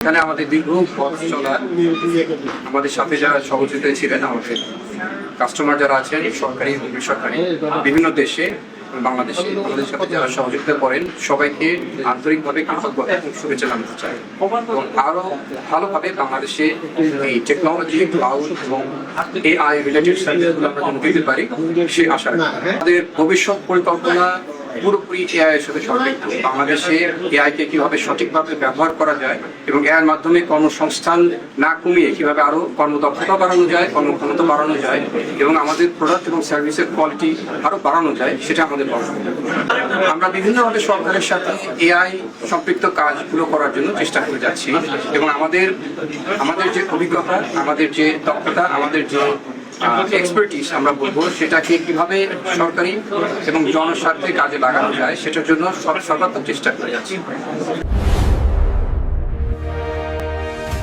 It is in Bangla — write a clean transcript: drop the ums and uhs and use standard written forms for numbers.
এখানে আমাদের দীর্ঘ পথ চলা, আমাদের সাথে যারা সহযোগিতা ছিলেন, আমাদের কাস্টমার যারা আছেন সরকারি এবং বেসরকারি বিভিন্ন দেশে, বাংলাদেশে আমাদের সাথে যারা সহযোগিতা করেন, সবাইকে আন্তরিকভাবে কৃতজ্ঞতা এবং শুভেচ্ছা জানাতে চাই এবং আরো ভালোভাবে বাংলাদেশে এই টেকনোলজি, ক্লাউড এবং AI রিলেটেড সার্ভিসগুলো আমরা যেন দিতে পারি সে আশা রাখি। আমাদের ভবিষ্যৎ পরিকল্পনা পুরোপুরি এআই এর সাথে সম্পৃক্ত। বাংলাদেশে এআই কে কিভাবে সঠিকভাবে ব্যবহার করা যায় এবং এর মাধ্যমে কর্মসংস্থান না কমিয়ে কিভাবে আরো কর্মদক্ষতা বাড়ানো যায়, কর্মক্ষমতা বাড়ানো যায় এবং আমাদের প্রোডাক্ট এবং সার্ভিসের কোয়ালিটি আরো বাড়ানো যায়, সেটা আমাদের লক্ষ্য। আমরা বিভিন্নভাবে সরকারের সাথে এআই সম্পৃক্ত কাজগুলো করার জন্য চেষ্টা করে যাচ্ছি এবং আমাদের যে অভিজ্ঞতা, আমাদের যে দক্ষতা, আমাদের যে এক্সপার্টিস আমরা বলবো, সেটাকে কিভাবে সরকারি এবং জনস্বার্থে কাজে লাগানো যায় সেটার জন্য সর্বাত্মক চেষ্টা করে যাচ্ছি।